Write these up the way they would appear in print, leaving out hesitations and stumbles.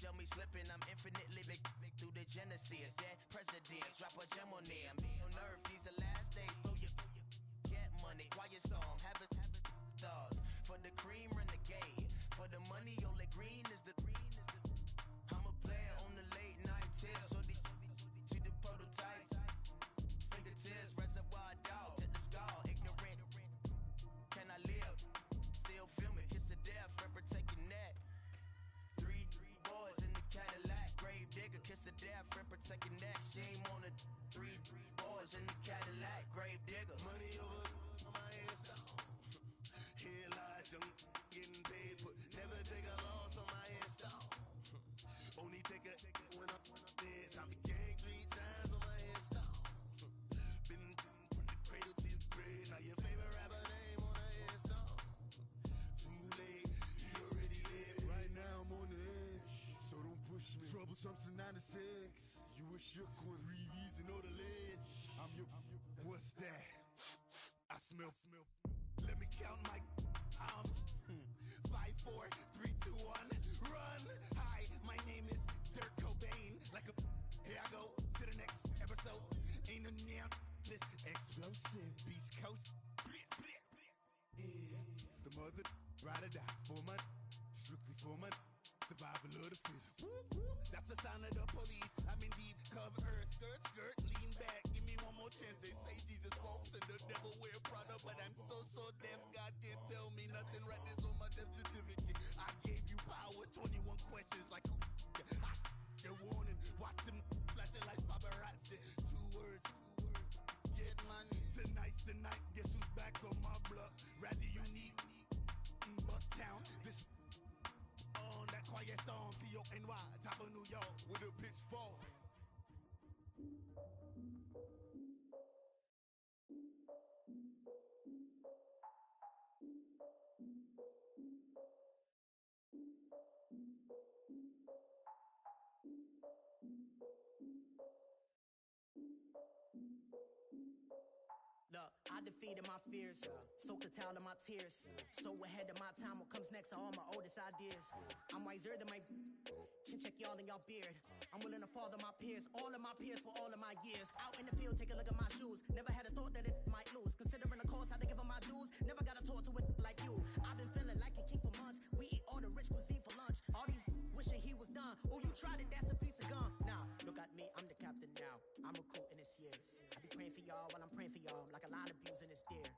on me slipping, I'm infinitely big through the genesis. Dead presidents, drop a gem on them. On earth, these the last days. Throw your get money, quiet storm, have it stars. For the cream, renegade. For the money, only green is the. I'm a player on the late night tips. So see the prototype. Fingertips, reservoir dog, to the skull. Ignorant. Can I live? Still film it, kiss to death, forever take your neck. Three boys in the Cadillac, grave digger, kiss to death, forever take your neck. Shame on the three boys in the Cadillac, grave digger. Money over on my headstone. Here lies young, getting paid for. Never take a loss on my headstone. Only take a when I'm dead. I'm gang 3 times on my headstone. Been from the cradle to the grave. Now your favorite rapper name on the headstone. Too late, he already dead. Right now I'm on the edge, so don't push me. Troublesome to 96. You a shook one, breathe easy, know the ledge. I'm your, what's that? I smell. Let me count my. I'm 5, 4, 3, 2, 1. Run. Hi, my name is Dirk Cobain. Like a. Here I go to the next episode. Ain't no damn this explosive Beast Coast. Yeah. The mother ride or die for my. Strictly for my. Survival of the fittest. That's the sound of the police. I'm in deep cover earth. Skirt, lean back. Give me one more chance. They say Jesus walks and the devil wear Prada, but I'm so deaf. God can't tell me nothing. Right this on my death certificate. I gave you power. 21 questions like who? They're warning. Watch them flashing like paparazzi. 2 words. Get money. Tonight's the night. Guess who's back on my block? Rather unique. Bucktown. This. On that quiet storm, T-O-N-Y, top of New York, with a pitchfork. Look, I defeated my fears, soaked the towel in my tears. So ahead of my time, what comes next are all my oldest ideas. I'm wiser than my chin check y'all in y'all beard. I'm willing to father my peers, all of my peers for all of my years. Out in the field, take a look at my shoes. Never had a thought that it might lose. Considering the cost, how to give them my dues. Never got a talk to it like you. I've been feeling like a king for months. We eat all the rich cuisine for lunch. All these wishing he was done. Oh, you tried it, that's a piece of gum. Now, look at me, I'm the captain now. I'm recruiting this year. I be praying for y'all while I'm praying for y'all. Like a line of views in this deer.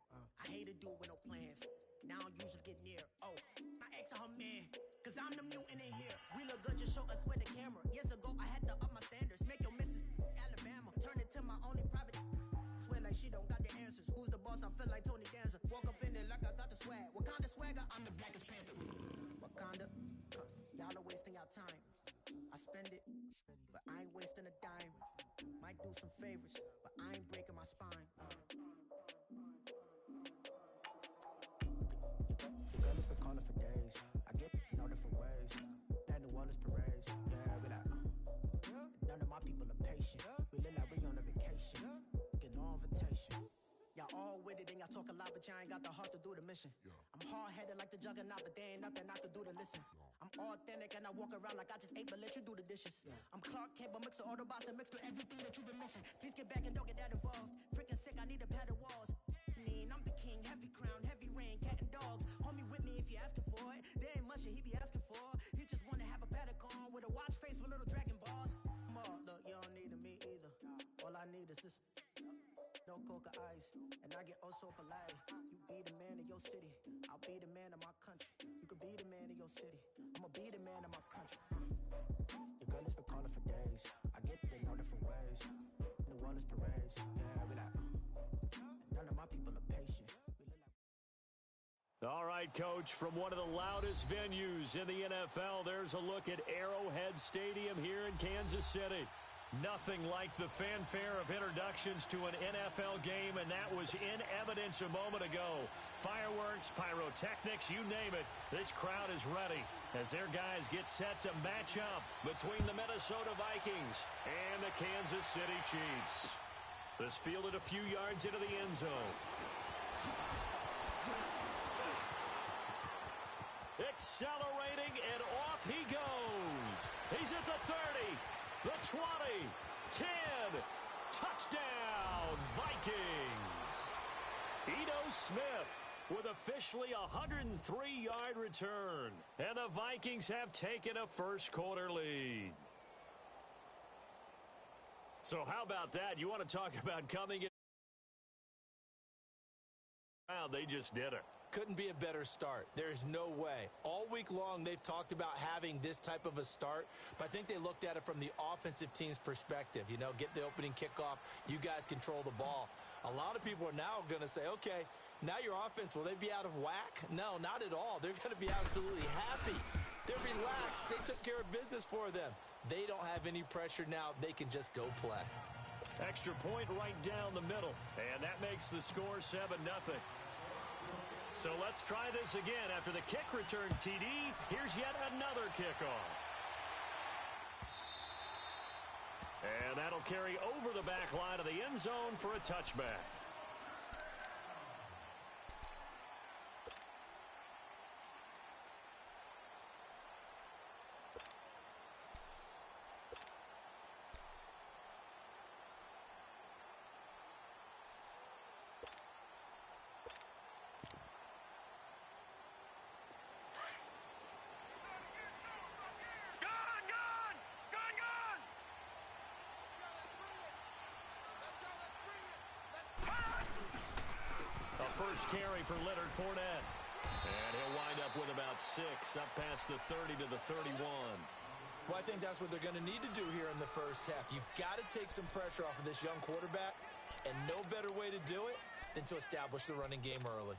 I hate a dude with no plans. Now I usually get near. Oh, my ex her man. Cause I'm the mutant in here. We look good, just show us with the camera. Years ago, I had to up my standards. Make your missus Alabama. Turn it to my only private. Swear like she don't got the answers. Who's the boss? I feel like Tony Danza. Walk up in there like I got the swag. What kind of swagger? I'm the blackest panther. Wakanda. Y'all are wasting your time. I spend it, but I ain't wasting a dime. Might do some favors, but I ain't breaking my spine. The girl has been calling for days. I get in all different ways. That New Orleans parades. Yeah, we like. None of my people are patient. We live like we on a vacation. Get no invitation. Y'all all with it and y'all talk a lot, but y'all ain't got the heart to do the mission. I'm hard-headed like the juggernaut, but there ain't nothing I can do to listen. I'm authentic and I walk around like I just ate, but let you do the dishes. I'm Clark Kent, but mix of Autobots and mixed with everything that you've been missing. Please get back and don't get that involved. Freaking sick, I need a pad of walls. I'm the king, heavy crown, heavy rain, cat and dogs. Homie with me if you're asking for it. There ain't much that he be asking for. He just wanna have a paddock on with a watch face with little dragon balls. Look, you don't need me either. All I need is this. No coca ice, and I get oh so polite. You be the man of your city, I'll be the man of my country. You could be the man of your city, I'ma be the man of my country. Your girl has been calling for days. I get it in all different ways. New Orleans parades, yeah, we like. And none of my people are patient. All right, Coach, from one of the loudest venues in the NFL, there's a look at Arrowhead Stadium here in Kansas City. Nothing like the fanfare of introductions to an NFL game, and that was in evidence a moment ago. Fireworks, pyrotechnics, you name it. This crowd is ready as their guys get set to match up between the Minnesota Vikings and the Kansas City Chiefs. This fielded a few yards into the end zone. Accelerating, and off he goes. He's at the 30, the 20, 10. Touchdown, Vikings. Ito Smith with officially a 103-yard return. And the Vikings have taken a first-quarter lead. So how about that? You want to talk about coming in? They just did it. Couldn't be a better start. There's no way. All week long, they've talked about having this type of a start, but I think they looked at it from the offensive team's perspective. You know, get the opening kickoff. You guys control the ball. A lot of people are now going to say, okay, now your offense, will they be out of whack? No, not at all. They're going to be absolutely happy. They're relaxed. They took care of business for them. They don't have any pressure now. They can just go play. Extra point right down the middle, and that makes the score 7-0. So let's try this again. After the kick return TD, here's yet another kickoff. And that'll carry over the back line of the end zone for a touchback. First carry for Leonard Fournette. And he'll wind up with about 6, up past the 30 to the 31. Well, I think that's what they're going to need to do here in the first half. You've got to take some pressure off of this young quarterback, and no better way to do it than to establish the running game early.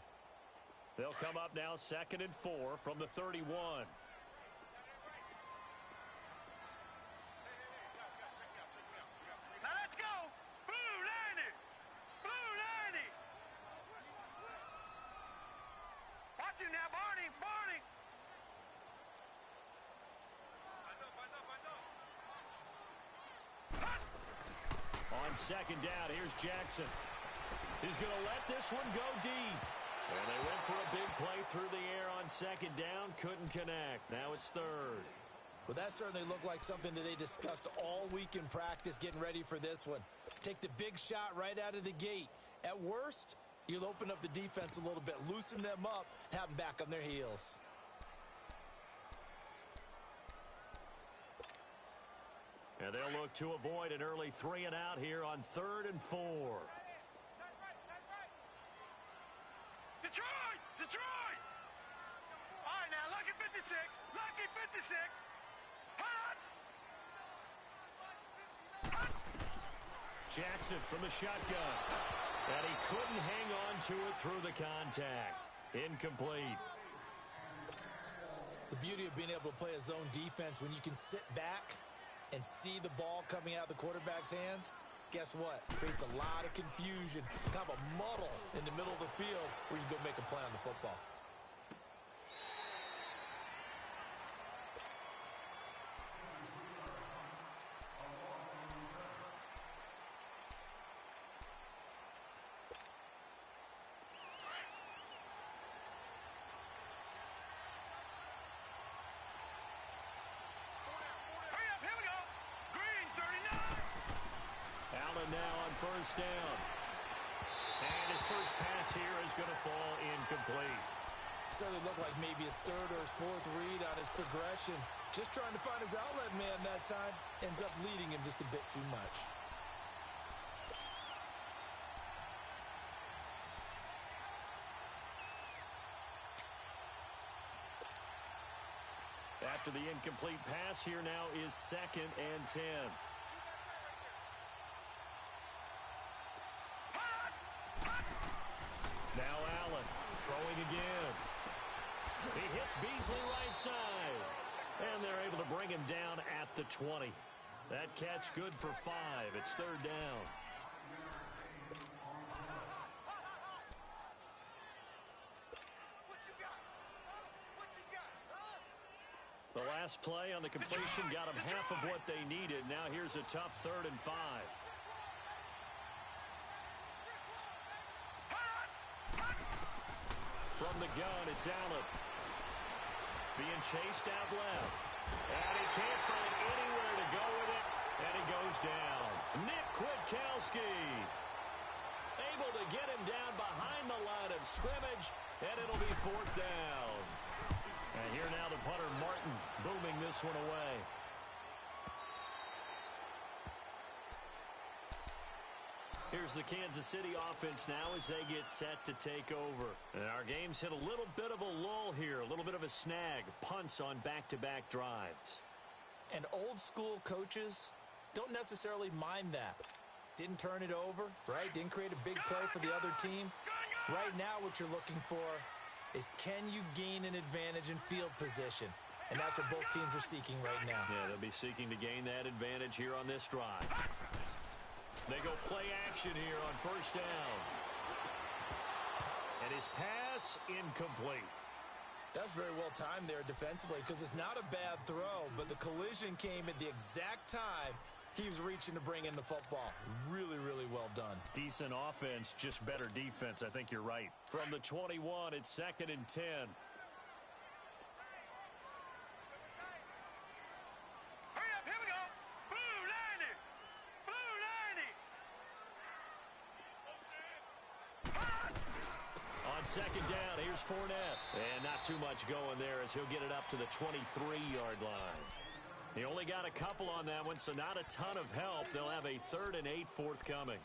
They'll come up now 2nd and 4 from the 31. On 2nd down, here's Jackson. He's going to let this one go deep. And they went for a big play through the air on 2nd down. Couldn't connect. Now it's 3rd. Well, that certainly looked like something that they discussed all week in practice, getting ready for this one. Take the big shot right out of the gate. At worst, you'll open up the defense a little bit, loosen them up, have them back on their heels. And they'll look to avoid an early 3 and out here on 3rd and 4. Detroit! Detroit! All right, now, lucky 56. Lucky 56. Hot! Jackson from the shotgun. And he couldn't hang on to it through the contact. Incomplete. The beauty of being able to play a zone defense when you can sit back and see the ball coming out of the quarterback's hands, guess what? Creates a lot of confusion, kind of a muddle in the middle of the field where you can go make a play on the football. Now on 1st down. And his first pass here is going to fall incomplete. Certainly looked like maybe his 3rd or his 4th read on his progression. Just trying to find his outlet man that time. Ends up leading him just a bit too much. After the incomplete pass, here now is 2nd and 10. Now Allen throwing again. He hits Beasley right side. And they're able to bring him down at the 20. That catch good for 5. It's 3rd down. The last play on the completion got them half of what they needed. Now here's a tough 3rd and 5. From the gun, it's Allen. being chased out left. And he can't find anywhere to go with it. And he goes down. Nick Kwiatkowski able to get him down behind the line of scrimmage. And it'll be 4th down. And here now the punter, Martin, booming this one away. Here's the Kansas City offense now as they get set to take over. And our game's hit a little bit of a lull here, a little bit of a snag. Punts on back-to-back drives. And old-school coaches don't necessarily mind that. Didn't turn it over, right? Didn't create a big play for the other team. Right now what you're looking for is can you gain an advantage in field position? And that's what both teams are seeking right now. Yeah, they'll be seeking to gain that advantage here on this drive. They go play action here on 1st down. And his pass incomplete. That's very well timed there defensively because it's not a bad throw, but the collision came at the exact time he was reaching to bring in the football. Really, really well done. Decent offense, just better defense. I think you're right. From the 21, it's 2nd and 10. Second down, here's Fournette. And not too much going there as he'll get it up to the 23-yard line. He only got a couple on that one, so not a ton of help. They'll have a 3rd and 8 forthcoming.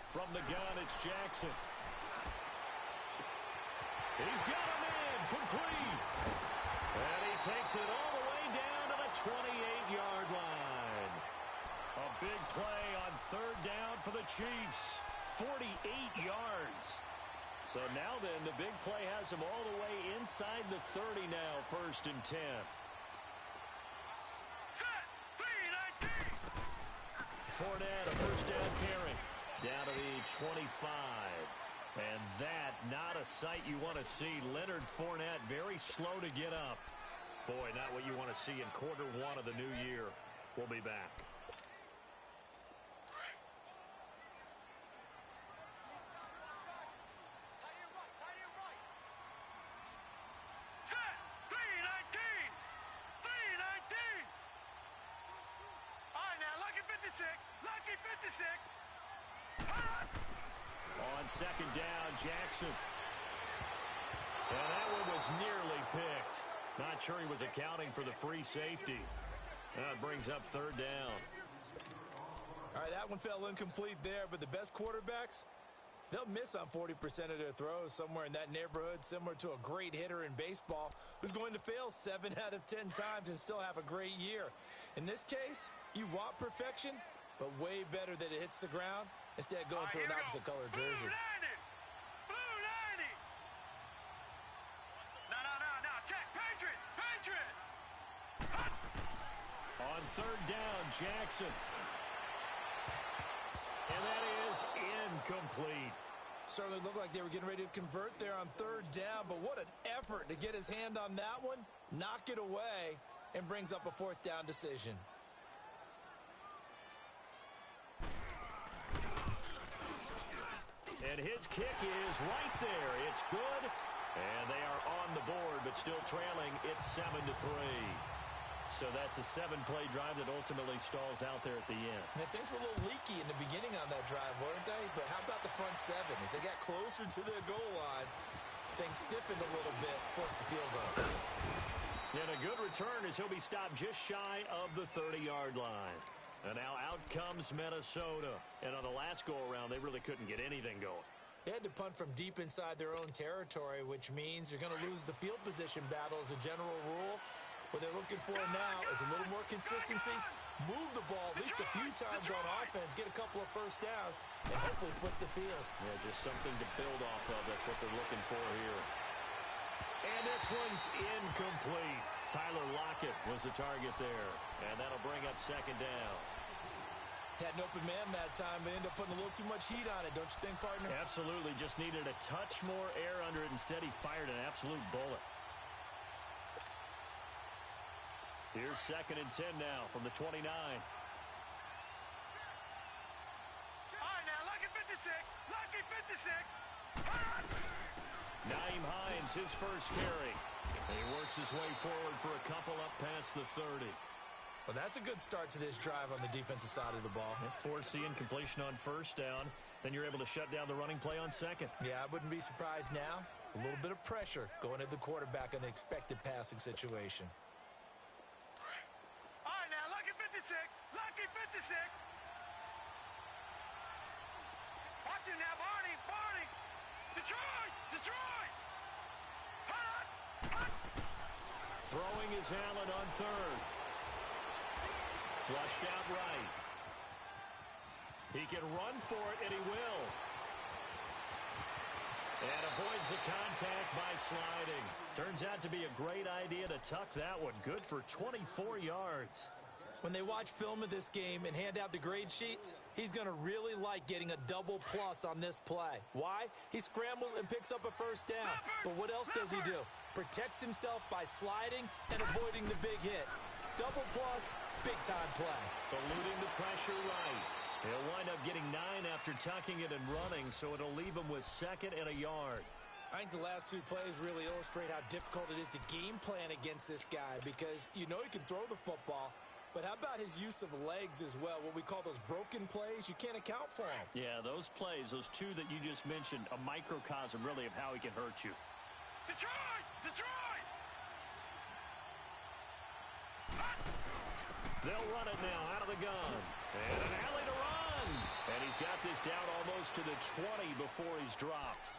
From the gun, it's Jackson. He's got a man, complete. And he takes it all the way down to the 28-yard line. A big play on 3rd down for the Chiefs. 48 yards. So now then, the big play has him all the way inside the 30 now, 1st and 10. Fournette, a 1st down carry. Down to the 25. And that, not a sight you want to see. Leonard Fournette very slow to get up. Boy, not what you want to see in quarter 1 of the new year. We'll be back. On 2nd down, Jackson. And that one was nearly picked. Not sure he was accounting for the free safety. That brings up 3rd down. All right, that one fell incomplete there, but the best quarterbacks, they'll miss on 40% of their throws, somewhere in that neighborhood, similar to a great hitter in baseball who's going to fail 7 out of 10 times and still have a great year. In this case, you want perfection, but way better that it hits the ground instead of going to an opposite color jersey. Blue 90. No. Check. Patriot. On 3rd down, Jackson. And that is incomplete. Certainly looked like they were getting ready to convert there on 3rd down, but what an effort to get his hand on that one, knock it away, and brings up a 4th down decision. And his kick is right there. It's good. And they are on the board, but still trailing. It's 7-3. So that's a 7-play drive that ultimately stalls out there at the end. And things were a little leaky in the beginning on that drive, weren't they? But how about the front 7? As they got closer to the goal line, things stiffened a little bit, forced the field goal. And a good return as he'll be stopped just shy of the 30-yard line. And now out comes Minnesota. And on the last go-around, they really couldn't get anything going. They had to punt from deep inside their own territory, which means you're going to lose the field position battle as a general rule. What they're looking for now is a little more consistency, move the ball at least a few times on offense, get a couple of 1st downs, and hopefully flip the field. Yeah, just something to build off of. That's what they're looking for here. And this one's incomplete. Tyler Lockett was the target there. And that'll bring up 2nd down. Had an open man that time, but ended up putting a little too much heat on it, don't you think, partner? Absolutely. Just needed a touch more air under it. Instead, he fired an absolute bullet. Here's 2nd and 10 now from the 29. All right, now, lucky 56. Lucky 56. Naeem Hines, his first carry. And he works his way forward for a couple up past the 30. Well, that's a good start to this drive on the defensive side of the ball. Forcing completion on 1st down. Then you're able to shut down the running play on 2nd. Yeah, I wouldn't be surprised now. A little bit of pressure going at the quarterback in the expected passing situation. All right, now, lucky 56. Lucky 56. Watch it now, Barney. Barney. Detroit. Detroit. Hut. Throwing is Allen on 3rd. Flushed out right. He can run for it, and he will. And avoids the contact by sliding. Turns out to be a great idea to tuck that one. Good for 24 yards. When they watch film of this game and hand out the grade sheets, he's going to really like getting a double plus on this play. Why? He scrambles and picks up a 1st down. But what else does he do? Protects himself by sliding and avoiding the big hit. Double plus, big-time play. Eluding the pressure right. He'll wind up getting 9 after tucking it and running, so it'll leave him with 2nd and a yard. I think the last 2 plays really illustrate how difficult it is to game plan against this guy because you know he can throw the football, but how about his use of legs as well? What we call those broken plays, you can't account for them. Yeah, those plays, those 2 that you just mentioned, a microcosm really of how he can hurt you. Detroit. Detroit. They'll run it now out of the gun. And an alley to run. And he's got this down almost to the 20 before he's dropped.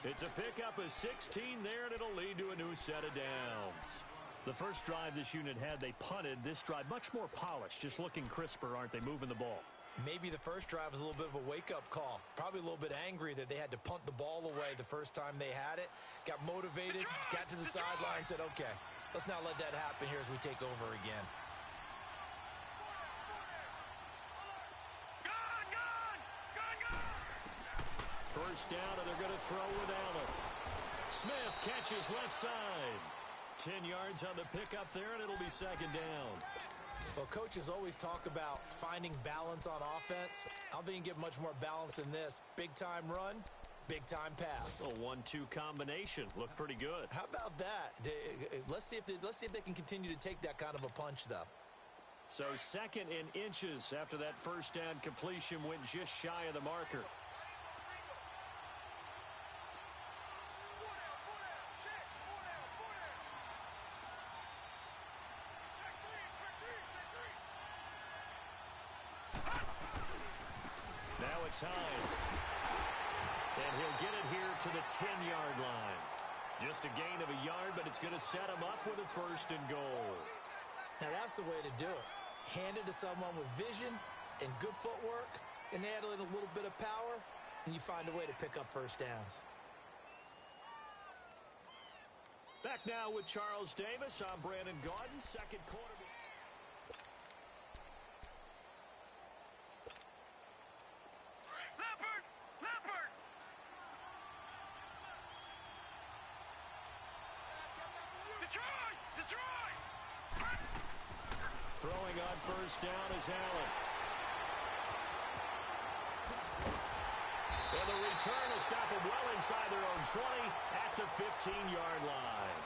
It's a pickup of 16 there, and it'll lead to a new set of downs. The first drive this unit had, they punted. This drive, much more polished, just looking crisper, aren't they, moving the ball? Maybe the first drive was a little bit of a wake-up call. Probably a little bit angry that they had to punt the ball away the first time they had it. Got motivated, got to the sideline, said, okay, let's not let that happen here as we take over again. First down, and they're going to throw with Allen. Smith catches left side. 10 yards on the pickup there, and it'll be 2nd down. Well, coaches always talk about finding balance on offense. I don't think you can get much more balance than this. Big-time run, big-time pass. A 1-2 combination. Looked pretty good. How about that? Let's see if they can continue to take that kind of a punch, though. So 2nd and inches after that first down completion went just shy of the marker. Now it's Hines. And he'll get it here to the 10-yard line. Just a gain of a yard, but it's going to set him up with a 1st and goal. Now that's the way to do it. Hand it to someone with vision and good footwork and add in a little bit of power, and you find a way to pick up 1st downs. Back now with Charles Davis. I'm Brandon Gaudin. 2nd quarter. Throwing on 1st down is Allen. And the return will stop them well inside their own 20 at the 15-yard line.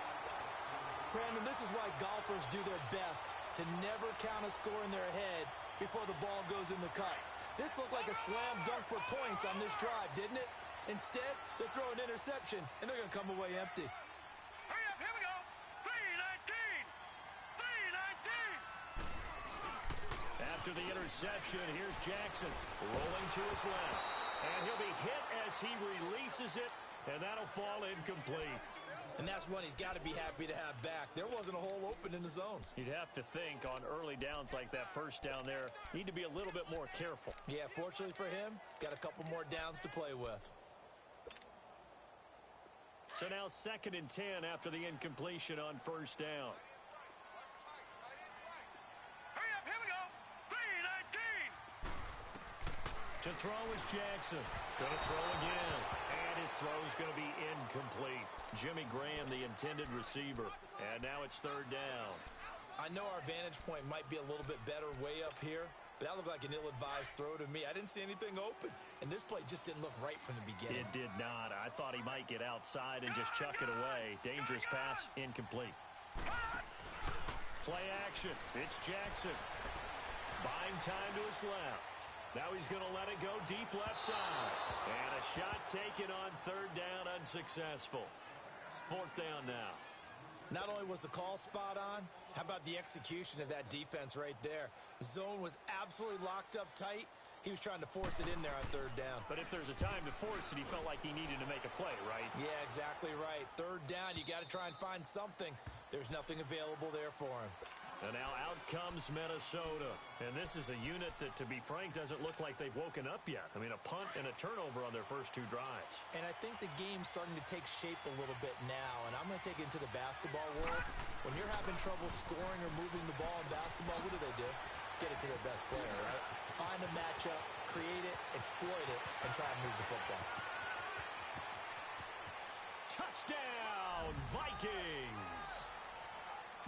Brandon, this is why golfers do their best to never count a score in their head before the ball goes in the cup. This looked like a slam dunk for points on this drive, didn't it? Instead, they throw an interception, and they're going to come away empty. Hurry up, here we go. 3-19. 3-19. After the interception, here's Jackson rolling to his left. And he'll be hit as he releases it, and that'll fall incomplete. And that's one he's got to be happy to have back. There wasn't a hole open in the zone. You'd have to think on early downs like that first down there, need to be a little bit more careful. Yeah, fortunately for him, got a couple more downs to play with. So now 2nd and 10 after the incompletion on 1st down. Hurry up, here we go. 3-19. To throw is Jackson. Going to throw again. And his throw is going to be incomplete. Jimmy Graham, the intended receiver. And now it's third down. I know our vantage point might be a little bit better way up here, but that looked like an ill-advised throw to me. I didn't see anything open, and this play just didn't look right from the beginning. It did not. I thought he might get outside and just chuck it away. Dangerous pass, incomplete. Play action. It's Jackson. Buying time to his left. Now he's going to let it go deep left side. And a shot taken on third down, unsuccessful. Fourth down now. Not only was the call spot on, how about the execution of that defense right there? The zone was absolutely locked up tight. He was trying to force it in there on third down. But if there's a time to force it, he felt like he needed to make a play, right? Yeah, exactly right. Third down, you got to try and find something. There's nothing available there for him. And now out comes Minnesota. And this is a unit that, to be frank, doesn't look like they've woken up yet. I mean, a punt and a turnover on their first two drives. And I think the game's starting to take shape a little bit now. And I'm going to take it into the basketball world. When you're having trouble scoring or moving the ball in basketball, what do? Get it to their best player, right? Find a matchup, create it, exploit it, and try and move the football. Touchdown, Vikings!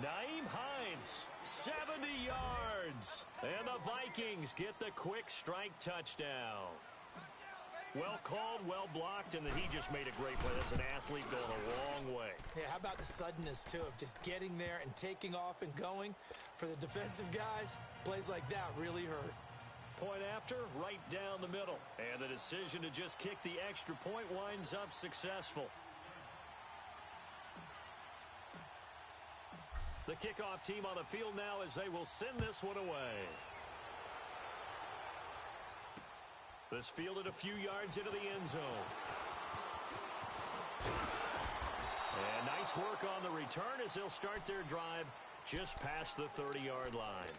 Naeem Hines, 70 yards. And the Vikings get the quick strike touchdown. Well called, well blocked, and then he just made a great play. That's an athlete going a long way. Yeah, how about the suddenness, too, of just getting there and taking off and going? For the defensive guys, plays like that really hurt. Point after, right down the middle. And the decision to just kick the extra point winds up successful. The kickoff team on the field now as they will send this one away. This fielded a few yards into the end zone. And nice work on the return as they'll start their drive just past the 30-yard line.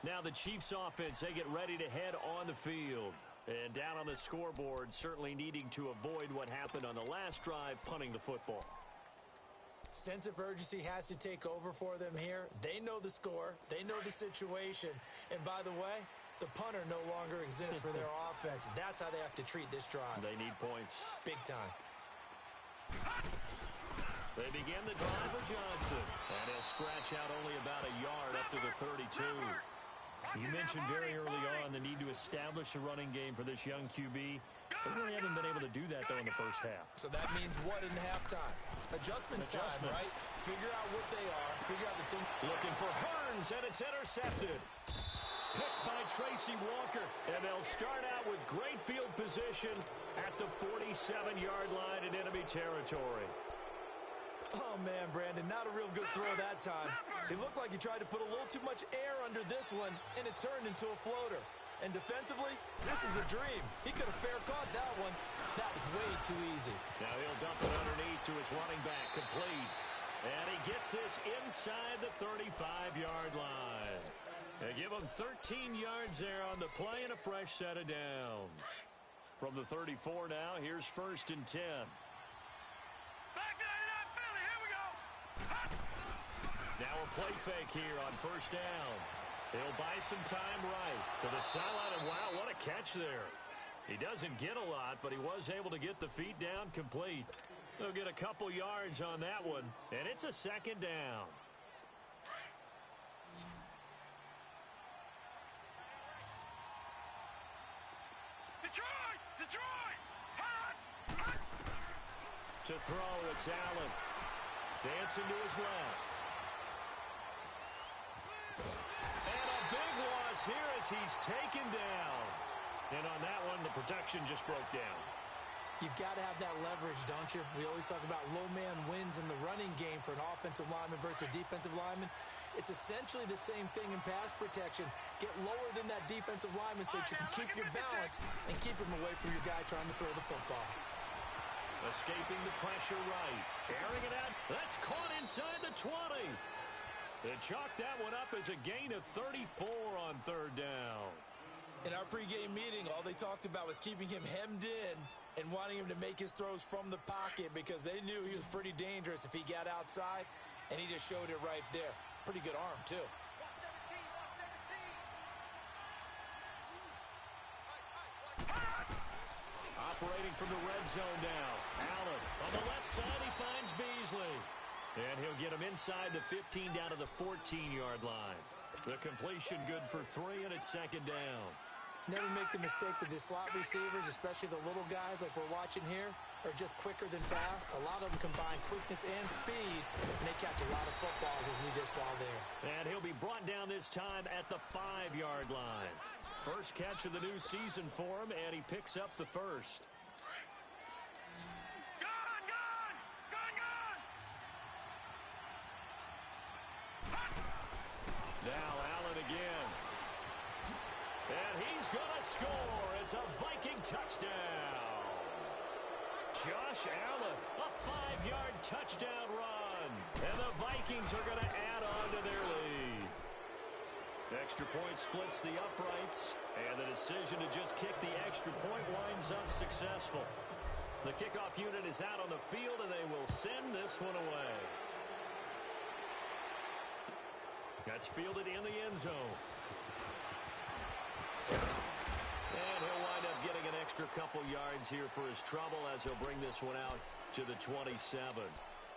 Now the Chiefs offense, they get ready to head on the field. And down on the scoreboard, certainly needing to avoid what happened on the last drive, punting the football. Sense of urgency has to take over for them here. They know the score. They know the situation. And by the way, the punter no longer exists for their offense. That's how they have to treat this drive. They need points. Big time. They begin the drive with Johnson. And he'll scratch out only about a yard up to the 32. You mentioned very early on the need to establish a running game for this young QB. They really haven't been able to do that, though, in the first half. So that means what in halftime? Adjustments time, right? Figure out what they are. Figure out the thing. Looking for Hearns, and it's intercepted. Picked by Tracy Walker. And they'll start out with great field position at the 47-yard line in enemy territory. Oh, man, Brandon, not a real good throw that time. It looked like he tried to put a little too much air under this one, and it turned into a floater. And defensively, this is a dream. He could have fair caught that one. That was way too easy. Now he'll dump it underneath to his running back, complete. And he gets this inside the 35-yard line. They give him 13 yards there on the play and a fresh set of downs. From the 34 now, here's 1st and 10. Now a play fake here on 1st down. He'll buy some time right to the sideline, and wow, what a catch there. He doesn't get a lot, but he was able to get the feet down complete. He'll get a couple yards on that one, and it's a 2nd down. Detroit! To throw, it's Allen. Dancing to his left. And a big loss here as he's taken down. And on that one, the protection just broke down. You've got to have that leverage, don't you? We always talk about low man wins in the running game for an offensive lineman versus a defensive lineman. It's essentially the same thing in pass protection. Get lower than that defensive lineman so that you can keep your balance and keep him away from your guy trying to throw the football. Escaping the pressure right. Airing it out. That's caught inside the 20. They chalked that one up as a gain of 34 on 3rd down. In our pregame meeting, all they talked about was keeping him hemmed in and wanting him to make his throws from the pocket because they knew he was pretty dangerous if he got outside, and he just showed it right there. Pretty good arm, too. Operating from the red zone now. Allen on the left side, he finds Beasley. And he'll get him inside the 15 down to the 14-yard line. The completion good for 3, and it's second down. Never make the mistake that the slot receivers, especially the little guys like we're watching here, are just quicker than fast. A lot of them combine quickness and speed, and they catch a lot of footballs, as we just saw there. And he'll be brought down this time at the 5-yard line. First catch of the new season for him, and he picks up the first. Now Allen again. And he's going to score. It's a Viking touchdown. Josh Allen, a 5-yard touchdown run. And the Vikings are going to add on to their lead. Extra point splits the uprights. And the decision to just kick the extra point winds up successful. The kickoff unit is out on the field, and they will send this one away. That's fielded in the end zone. And he'll wind up getting an extra couple yards here for his trouble as he'll bring this one out to the 27.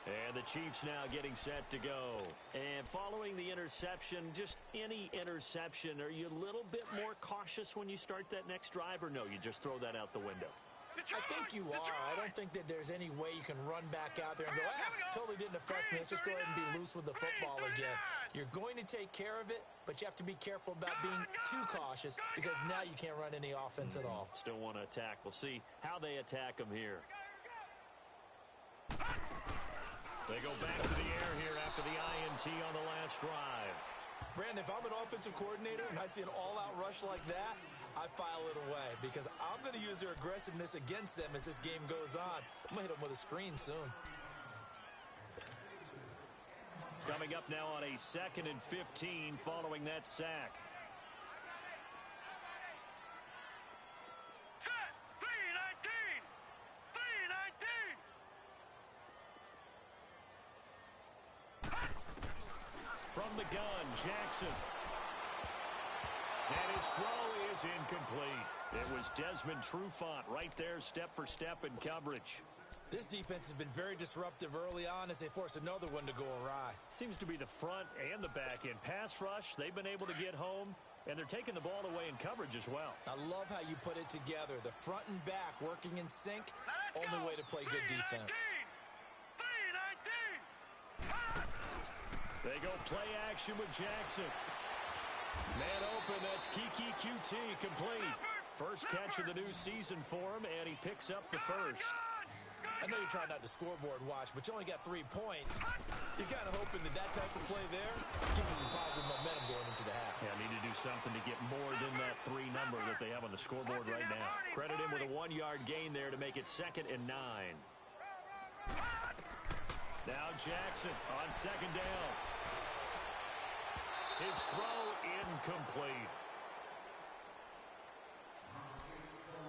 And the Chiefs now getting set to go. And following the interception, just any interception, are you a little bit more cautious when you start that next drive, or no, you just throw that out the window? I think you are. I don't think that there's any way you can run back out there and go, totally didn't affect me. Let's just go ahead and be loose with the football again. You're going to take care of it, but you have to be careful about being too cautious because now you can't run any offense at all. Still want to attack. We'll see how they attack him here. They go back to the air here after the INT on the last drive. Brandon, if I'm an offensive coordinator and I see an all-out rush like that, I file it away because I'm going to use their aggressiveness against them as this game goes on. I'm going to hit them with a screen soon. Coming up now on a 2nd and 15 following that sack. Set! 3-19! 3-19! From the gun, Jackson. And his throw is incomplete. It was Desmond Trufant right there, step for step in coverage. This defense has been very disruptive early on as they force another one to go awry. Seems to be the front and the back end. Pass rush, they've been able to get home, and they're taking the ball away in coverage as well. I love how you put it together. The front and back working in sync, only way to play good defense. 3-19! They go play action with Jackson. Man open, that's Kiki QT complete. First catch of the new season for him, and he picks up the first. I know you're trying not to scoreboard watch, but you only got 3 points. You're kind of hoping that type of play there gives you some positive momentum going into the half. Yeah, need to do something to get more than that 3 number that they have on the scoreboard right now. Credit him with a 1-yard gain there to make it 2nd and 9. Now Jackson on 2nd down. His throw incomplete.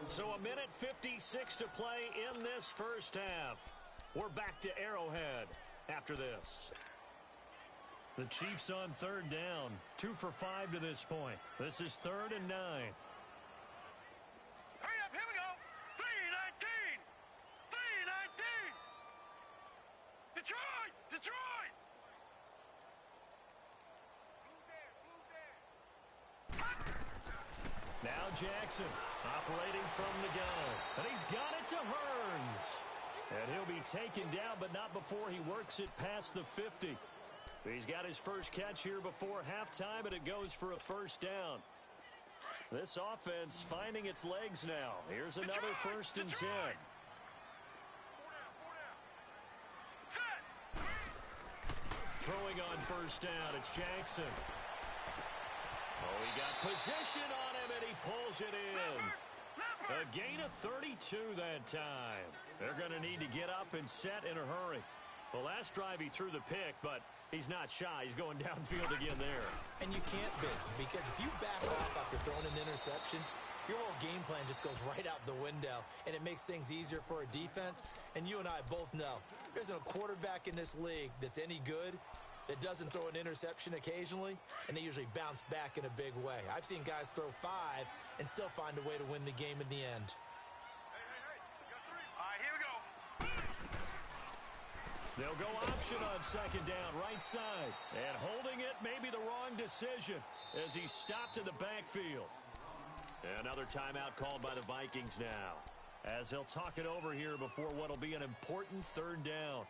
So a minute 56 to play in this first half. We're back to Arrowhead after this. The Chiefs on 3rd down. 2 for 5 to this point. This is 3rd and 9. Hurry up, here we go. 3-19! 3-19! Detroit! Detroit! Now Jackson operating from the gun. And he's got it to Hearns. And he'll be taken down, but not before he works it past the 50. He's got his first catch here before halftime, and it goes for a first down. This offense finding its legs now. Here's another 1st and 10. Throwing on 1st down, it's Jackson. Oh, he got position on him, and he pulls it in. A gain of 32 that time. They're going to need to get up and set in a hurry. Well, last drive he threw the pick, but he's not shy. He's going downfield again there. And you can't be, because if you back off after throwing an interception, your whole game plan just goes right out the window, and it makes things easier for a defense. And you and I both know there's a quarterback in this league that's any good that doesn't throw an interception occasionally, and they usually bounce back in a big way. I've seen guys throw 5 and still find a way to win the game in the end. They'll go option on second down, right side. And holding it may be the wrong decision as he stopped in the backfield. Another timeout called by the Vikings now, as they'll talk it over here before what will be an important third down.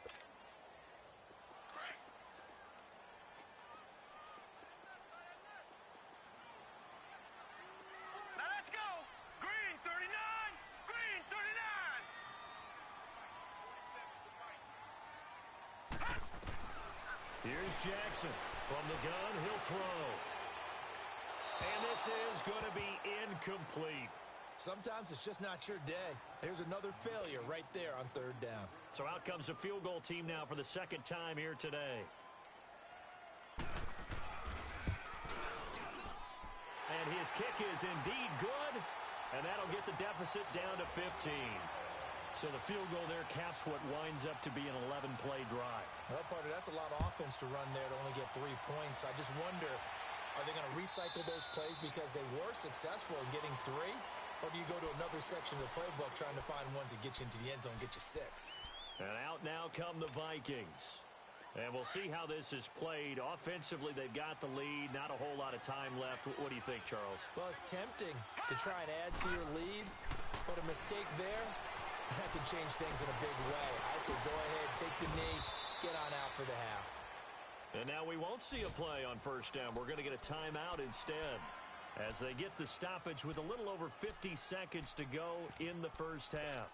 Now let's go. Green 39. Green 39. Here's Jackson. From the gun, he'll throw. And this is going to be incomplete. Sometimes it's just not your day. There's another failure right there on third down. So out comes the field goal team now for the second time here today. And his kick is indeed good. And that'll get the deficit down to 15. So the field goal there caps what winds up to be an 11-play drive. Well, partner, that's a lot of offense to run there to only get 3 points. I just wonder, are they going to recycle those plays because they were successful in getting 3? Or do you go to another section of the playbook trying to find ones that get you into the end zone, get you 6? And out now come the Vikings. And we'll see how this is played. Offensively, they've got the lead. Not a whole lot of time left. What do you think, Charles? Well, it's tempting to try and add to your lead, but a mistake there, that could change things in a big way. I say go ahead, take the knee, get on out for the half. And now we won't see a play on first down. We're going to get a timeout instead as they get the stoppage with a little over 50 seconds to go in the first half.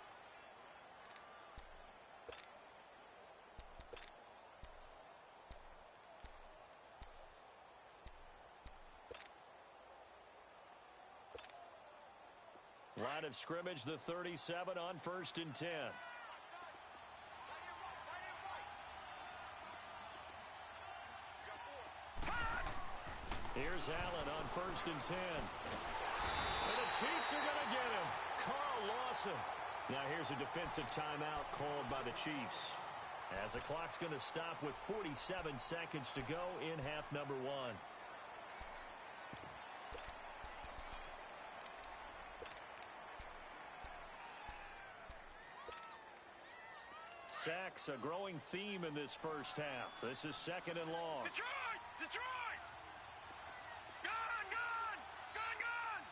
Line of scrimmage, the 37 on 1st and 10. Here's Allen on 1st and 10. And the Chiefs are going to get him. Carl Lawson. Now here's a defensive timeout called by the Chiefs, as the clock's going to stop with 47 seconds to go in half number 1. Sacks, a growing theme in this first half. This is 2nd and long. Detroit! Detroit! Gun! Gun! Gun! Gun!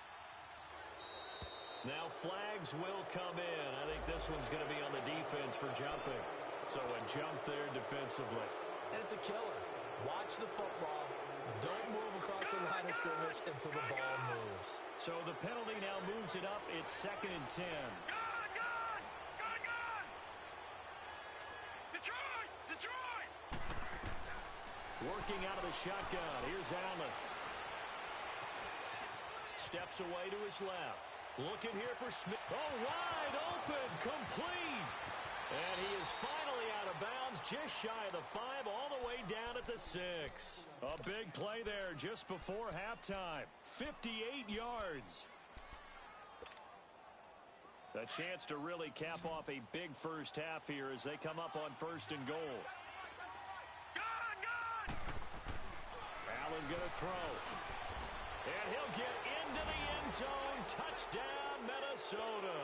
Now flags will come in. I think this one's going to be on the defense for jumping. So a jump there defensively. And it's a killer. Watch the football. Don't move across the line of scrimmage until the ball moves. So the penalty now moves it up. It's 2nd and 10. Gun! Gun! Gun! Gun! Detroit! Detroit! Working out of the shotgun. Here's Allen. Steps away to his left. Looking here for Smith. Oh, wide open. Complete. And he is finally out of bounds, just shy of the 5, all the way down at the 6. A big play there just before halftime. 58 yards. A chance to really cap off a big first half here as they come up on 1st and goal. Gun! Gun! Allen going to throw. And he'll get into the end zone. Touchdown, Minnesota.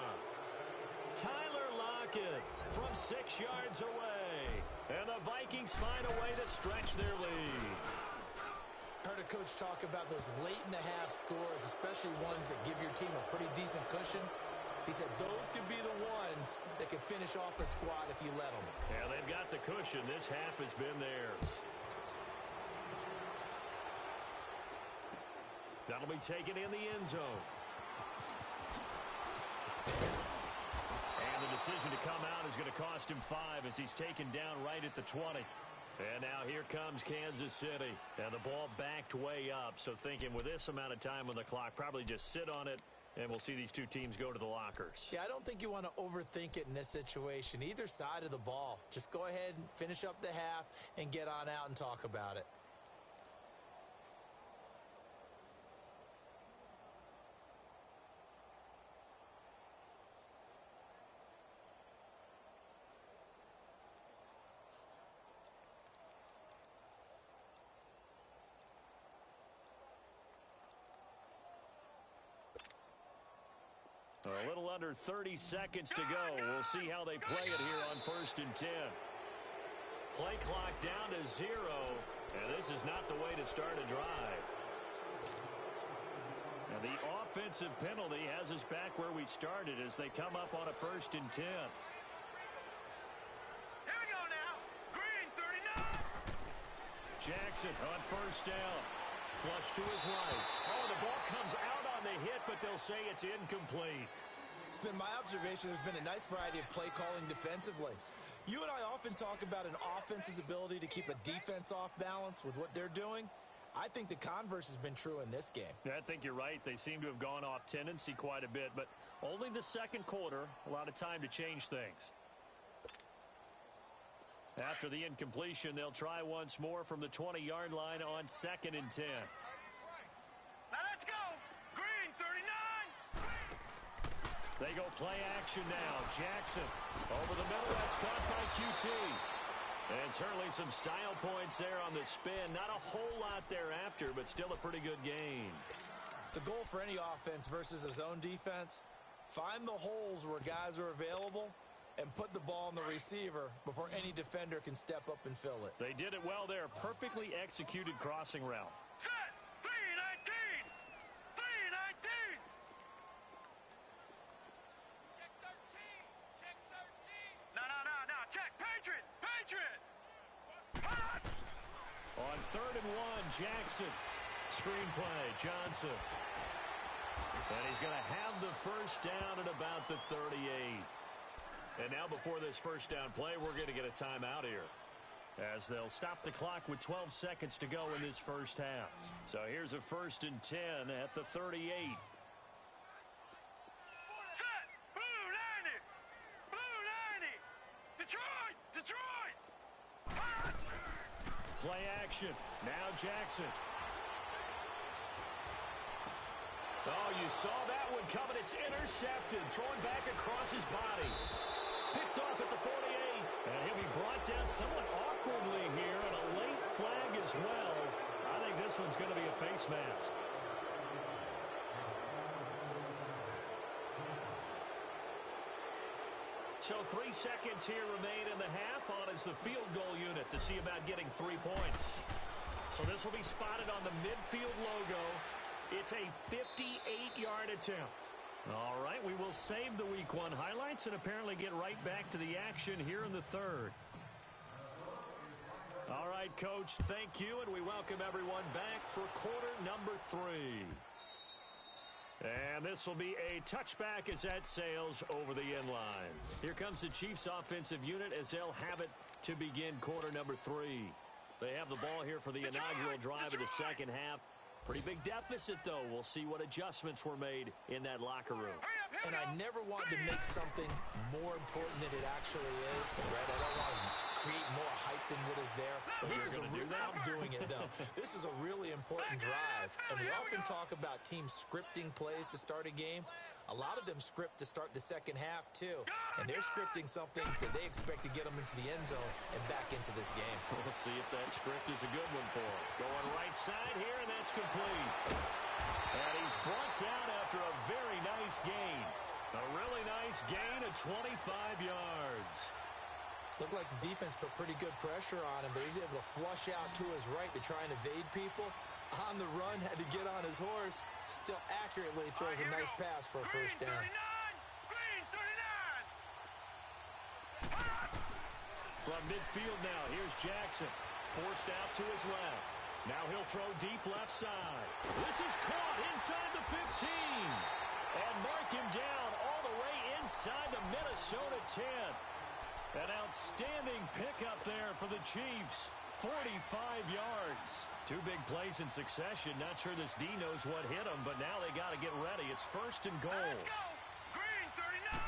Tyler Lockett from 6 yards away. And the Vikings find a way to stretch their lead. Heard a coach talk about those late-in-the-half scores, especially ones that give your team a pretty decent cushion. He said those could be the ones that could finish off a squad if you let them. Yeah, they've got the cushion. This half has been theirs. That'll be taken in the end zone. And the decision to come out is going to cost him 5 as he's taken down right at the 20. And now here comes Kansas City. And the ball backed way up. So thinking with this amount of time on the clock, probably just sit on it, and we'll see these two teams go to the lockers. Yeah, I don't think you want to overthink it in this situation. Either side of the ball. Just go ahead and finish up the half and get on out and talk about it. A little under 30 seconds to go. We'll see how they play it here on 1st and 10. Play clock down to 0, and this is not the way to start a drive. And the offensive penalty has us back where we started as they come up on a 1st and 10. Here we go now. Green 39. Jackson on 1st down. Flush to his right. Oh, the ball comes out on the hit, but they'll say it's incomplete. It's been my observation there's been a nice variety of play calling defensively. You and I often talk about an offense's ability to keep a defense off balance with what they're doing. I think the converse has been true in this game. Yeah, I think you're right. They seem to have gone off tendency quite a bit, but only the second quarter, a lot of time to change things. After the incompletion, they'll try once more from the 20-yard line on 2nd and 10. Now let's go. Green 39. They go play action now. Jackson over the middle. That's caught by QT. And certainly some style points there on the spin. Not a whole lot thereafter, but still a pretty good gain. The goal for any offense versus a zone defense, find the holes where guys are available and put the ball in the receiver before any defender can step up and fill it. They did it well there. Perfectly executed crossing route. Set. 319. 319. Check 13. Check 13. No. Check. Patriot. Patriot. On 3rd and 1, Jackson. Screenplay, Johnson. And he's going to have the 1st down at about the 38. And now before this 1st down play, we're going to get a timeout here, as they'll stop the clock with 12 seconds to go in this 1st half. So here's a 1st and 10 at the 38. Set. Blue 90. Blue 90. Detroit. Play action. Now Jackson. Oh, you saw that one coming. It's intercepted. Thrown back across his body. Picked off at the 48. And he'll be brought down somewhat awkwardly here. And a late flag as well. I think this one's going to be a face mask. So 3 seconds here remain in the half. On is the field goal unit to see about getting 3 points. So this will be spotted on the midfield logo. It's a 58-yard attempt. All right, we will save the Week 1 highlights and apparently get right back to the action here in the 3rd. All right, Coach, thank you, and we welcome everyone back for quarter number 3. And this will be a touchback as that sails over the end line. Here comes the Chiefs offensive unit as they'll have it to begin quarter number 3. They have the ball here for the inaugural drive of the second half. Pretty big deficit, though. We'll see what adjustments were made in that locker room. And I never want to make something more important than it actually is, right? I don't want to create more hype than what is there. But this is I'm doing it, though. This is a really important drive. And we often talk about teams scripting plays to start a game. A lot of them script to start the second half, too. And they're scripting something that they expect to get them into the end zone and back into this game. We'll see if that script is a good one for him. Going right side here, and that's complete. And he's brought down after a very nice gain. A really nice gain of 25 yards. Looked like the defense put pretty good pressure on him, but he's able to flush out to his right to try and evade people. On the run, had to get on his horse. Still accurately throws a nice pass for a 1st down. Green 39. From midfield now, here's Jackson. Forced out to his left. Now he'll throw deep left side. This is caught inside the 15. And mark him down all the way inside the Minnesota 10. An outstanding pickup there for the Chiefs. 45 yards. 2 big plays in succession. Not sure this D knows what hit him, but now they got to get ready. It's 1st and goal. Let's go. Green 39.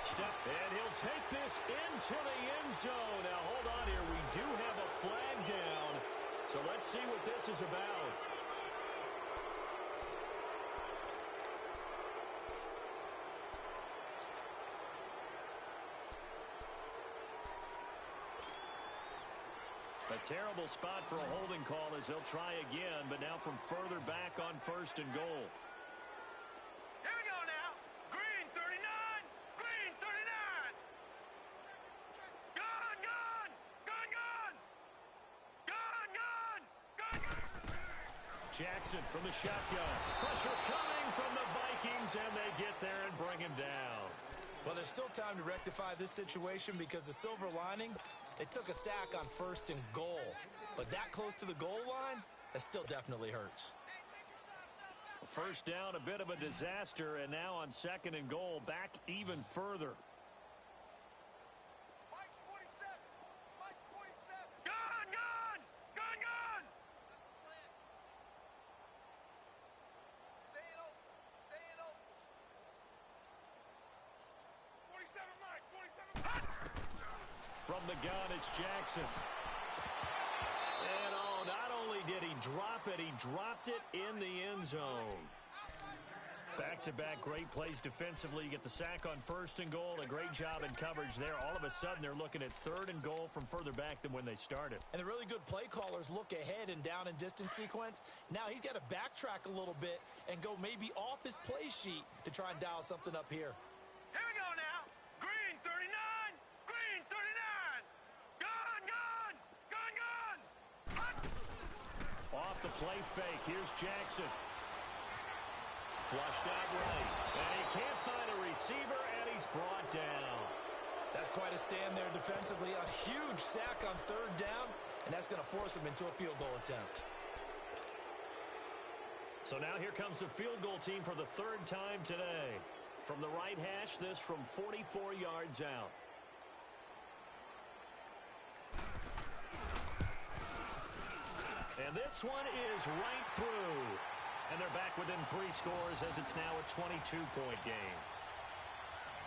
Step, and he'll take this into the end zone. Now, hold on here. We do have a flag down. So let's see what this is about. A terrible spot for a holding call as they'll try again, but now from further back on 1st and goal. Here we go now. Green 39. Green 39. Jackson from the shotgun. Pressure coming from the Vikings, and they get there and bring him down. Well, there's still time to rectify this situation because the silver lining, they took a sack on 1st and goal. But that close to the goal line, that still definitely hurts. First down, a bit of a disaster, and now on 2nd and goal, back even further. From the gun, it's Jackson. And not only did he drop it, he dropped it in the end zone. Back-to-back great plays defensively. You get the sack on 1st and goal. A great job in coverage there. All of a sudden, they're looking at 3rd and goal from further back than when they started. And the really good play callers look ahead and down and distance sequence. Now he's got to backtrack a little bit and go maybe off his play sheet to try and dial something up here. Here we go now. Green 39. Green 39. Gun. Off the play fake. Here's Jackson. Flushed out right. And he can't find a receiver, and he's brought down. That's quite a stand there defensively. A huge sack on 3rd down, and that's going to force him into a field goal attempt. So now here comes the field goal team for the 3rd time today. From the right hash, this from 44 yards out. And this one is right through. And they're back within 3 scores as it's now a 22-point game.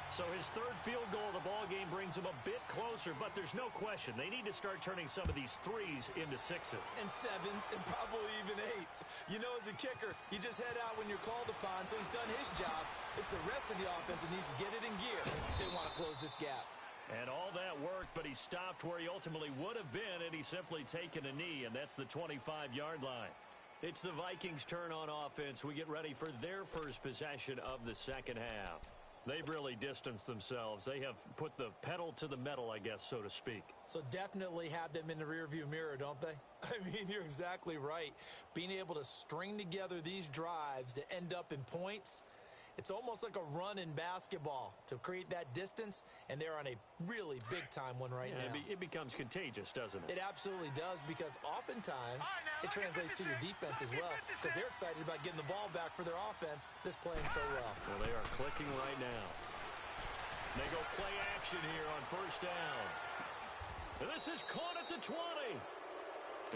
So his 3rd field goal of the ball game brings him a bit closer, but there's no question they need to start turning some of these 3s into 6s. And 7s and probably even 8s. You know, as a kicker, you just head out when you're called upon, so he's done his job. It's the rest of the offense that needs to get it in gear. They want to close this gap. And all that worked, but he stopped where he ultimately would have been, and he's simply taken a knee, and that's the 25-yard line. It's the Vikings' turn on offense. We get ready for their first possession of the 2nd half. They've really distanced themselves. They have put the pedal to the metal, I guess, so to speak. So definitely have them in the rearview mirror, don't they? I mean, you're exactly right. Being able to string together these drives that end up in points, it's almost like a run in basketball to create that distance, and they're on a really big-time one right now. It becomes contagious, doesn't it? It absolutely does, because oftentimes it translates to your defense as well, because they're excited about getting the ball back for their offense that's playing so well. Well, they are clicking right now. They go play action here on 1st down. And this is caught at the 20.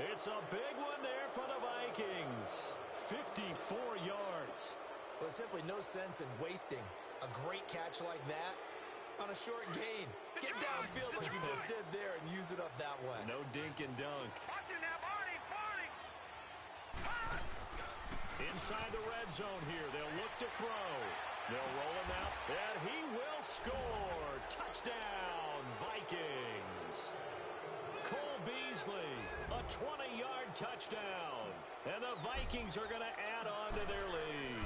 It's a big one there for the Vikings. 54 yards. Well, there's simply no sense in wasting a great catch like that on a short gain. Get downfield like you just did there and use it up that way. No dink and dunk. Watch it now, Barney. Inside the red zone here. They'll look to throw. They'll roll him out, and he will score. Touchdown, Vikings. Cole Beasley, a 20-yard touchdown. And the Vikings are going to add on to their lead.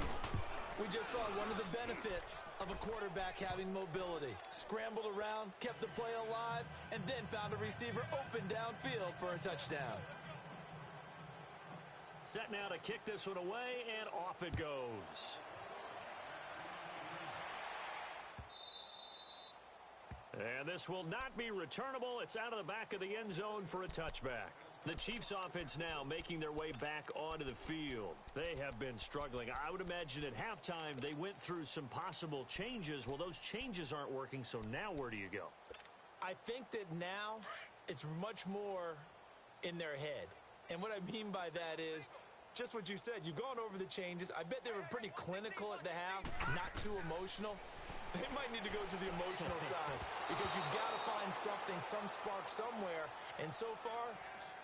We just saw one of the benefits of a quarterback having mobility. Scrambled around, kept the play alive, and then found a receiver open downfield for a touchdown. Set now to kick this one away, and off it goes. And this will not be returnable. It's out of the back of the end zone for a touchback. The Chiefs offense now making their way back onto the field. They have been struggling. I would imagine at halftime they went through some possible changes. Well, those changes aren't working, so now where do you go? I think that now it's much more in their head. And what I mean by that is just what you said. You've gone over the changes. I bet they were pretty clinical at the half, not too emotional. They might need to go to the emotional side because you've got to find something, some spark somewhere. And so far,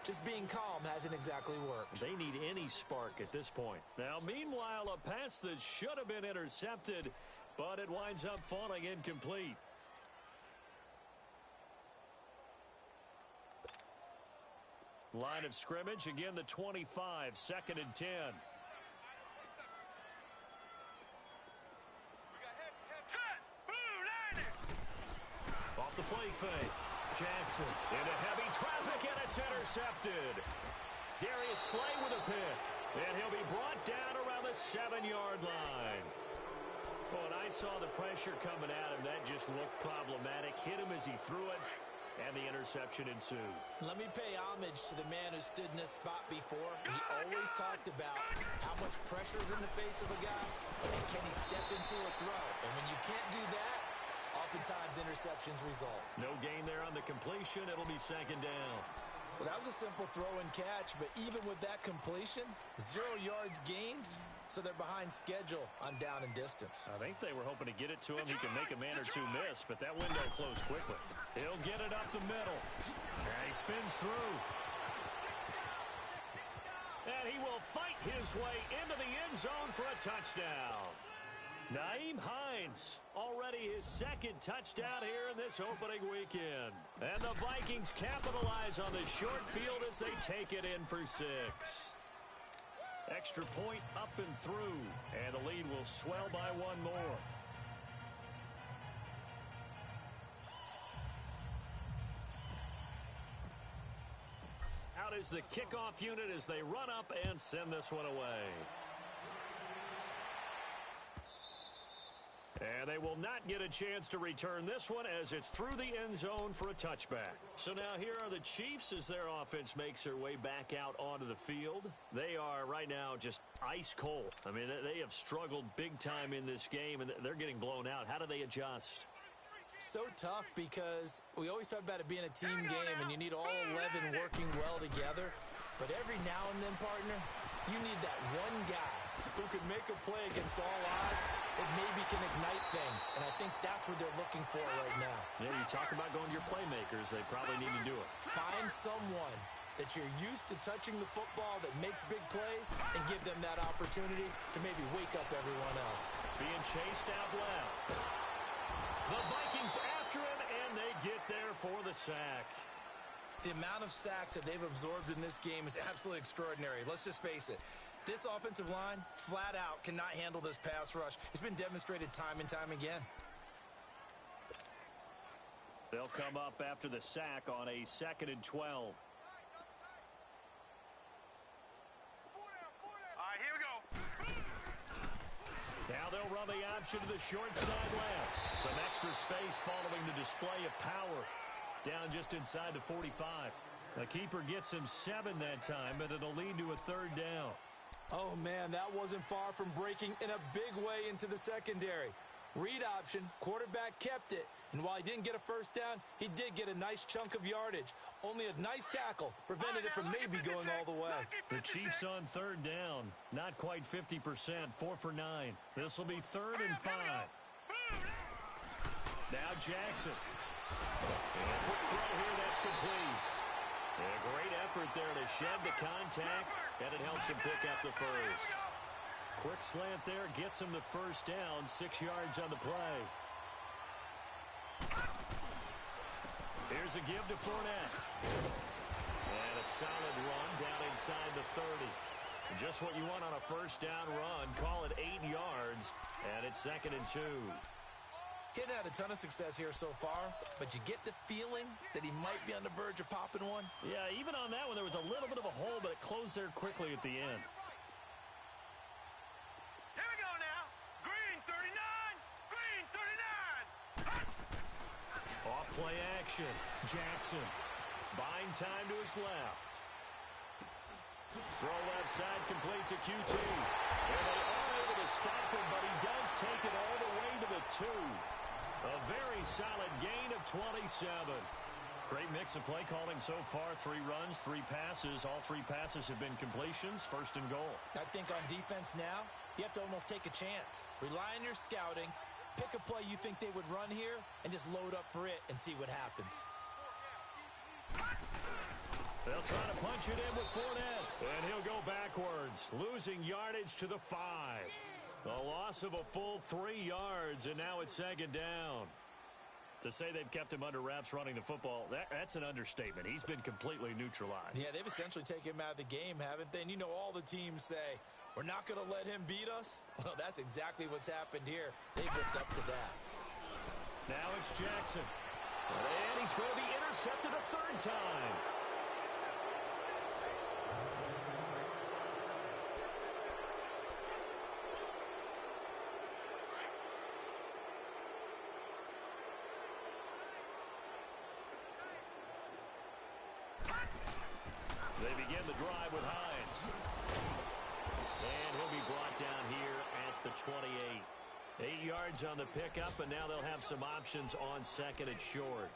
just being calm hasn't exactly worked. They need any spark at this point. Now, meanwhile, a pass that should have been intercepted, but it winds up falling incomplete. Line of scrimmage, again the 25, 2nd and 10. Off the play fake. Jackson into heavy traffic, and it's intercepted. Darius Slay with a pick. And he'll be brought down around the 7-yard line. Well, when I saw the pressure coming at him, that just looked problematic. Hit him as he threw it, and the interception ensued. Let me pay homage to the man who stood in this spot before. He always talked about how much pressure is in the face of a guy, and can he step into a throw? And when you can't do that, oftentimes interceptions result. No gain there on the completion. It'll be 2nd down. Well, that was a simple throw and catch, but even with that completion, 0 yards gained, so they're behind schedule on down and distance. I think they were hoping to get it to him. He can make a man or two miss, but that window closed quickly. He'll get it up the middle. And he spins through. And he will fight his way into the end zone for a touchdown. Nyheim Hines, already his 2nd touchdown here in this opening weekend. And the Vikings capitalize on the short field as they take it in for 6. Extra point up and through, and the lead will swell by 1 more. Out is the kickoff unit as they run up and send this one away. And they will not get a chance to return this one as it's through the end zone for a touchback. So now here are the Chiefs as their offense makes their way back out onto the field. They are right now just ice cold. I mean, they have struggled big time in this game, and they're getting blown out. How do they adjust? So tough because we always talk about it being a team game, and you need all 11 working well together. But every now and then, partner, you need that one guy who can make a play against all odds that maybe can ignite things. And I think that's what they're looking for right now. Yeah, you talk about going to your playmakers. They probably need to do it. Find someone that you're used to touching the football that makes big plays and give them that opportunity to maybe wake up everyone else. Being chased out left. The Vikings after him, and they get there for the sack. The amount of sacks that they've absorbed in this game is absolutely extraordinary. Let's just face it. This offensive line, flat out, cannot handle this pass rush. It's been demonstrated time and time again. They'll come up after the sack on a 2nd and 12. All right, here we go. Now they'll run the option to the short side left. Some extra space following the display of power. Down just inside the 45. The keeper gets him 7 that time, but it'll lead to a 3rd down. Oh, man, that wasn't far from breaking in a big way into the secondary. Read option, quarterback kept it, and while he didn't get a 1st down, he did get a nice chunk of yardage. Only a nice tackle prevented it from maybe going all the way. The Chiefs on 3rd down, not quite 50%, 4 for 9. This will be 3rd and 5. Now Jackson. And a quick throw here, that's complete. And a great effort there to shed the contact, and it helps him pick up the 1st. Quick slant there, gets him the 1st down, 6 yards on the play. Here's a give to Fournette. And a solid run down inside the 30. Just what you want on a 1st down run. Call it 8 yards, and it's 2nd and 2. He hadn't had a ton of success here so far, but you get the feeling that he might be on the verge of popping one. Yeah, even on that one, there was a little bit of a hole, but it closed there quickly at the end. Here we go now. Green 39. Green 39. Off play action. Jackson. Buying time to his left. Throw left side, complete to QT. And they are able to stop him, but he does take it all the way to the 2. A very solid gain of 27. Great mix of play calling so far. 3 runs, 3 passes. All 3 passes have been completions. 1st and goal. I think on defense now, you have to almost take a chance. Rely on your scouting. Pick a play you think they would run here and just load up for it and see what happens. They'll try to punch it in with Fournette. And he'll go backwards, losing yardage to the 5. A loss of a full 3 yards, and now it's 2nd down. To say they've kept him under wraps running the football, that's an understatement. He's been completely neutralized. Yeah, they've essentially taken him out of the game, haven't they? And you know all the teams say, we're not going to let him beat us. Well, that's exactly what's happened here. They've lived up to that. Now it's Jackson. And he's going to be intercepted a 3rd time. They begin the drive with Hines. And he'll be brought down here at the 28. 8 yards on the pickup, and now they'll have some options on second and short.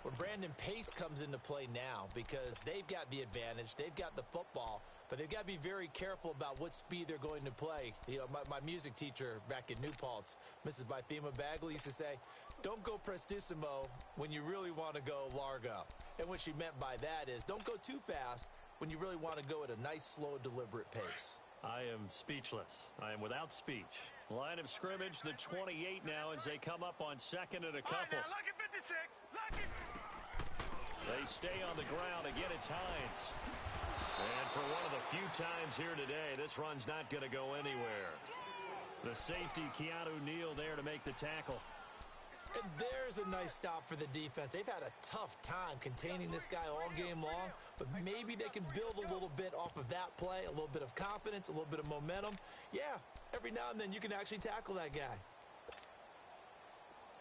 Well, Brandon, pace comes into play now because they've got the advantage. They've got the football, but they've got to be very careful about what speed they're going to play. You know, my music teacher back in New Paltz, Mrs. Bythema Bagley, used to say, don't go prestissimo when you really want to go largo. And what she meant by that is don't go too fast when you really want to go at a nice, slow, deliberate pace. I am speechless. I am without speech. Line of scrimmage, the 28 now as they come up on second and a couple. Now, look at 56. Look at... They stay on the ground. Again, it's Hines. And for one of the few times here today, this run's not going to go anywhere. The safety, Keanu Neal, there to make the tackle. And there's a nice stop for the defense. They've had a tough time containing this guy all game long, but maybe they can build a little bit off of that play, a little bit of confidence, a little bit of momentum. Yeah, every now and then you can actually tackle that guy.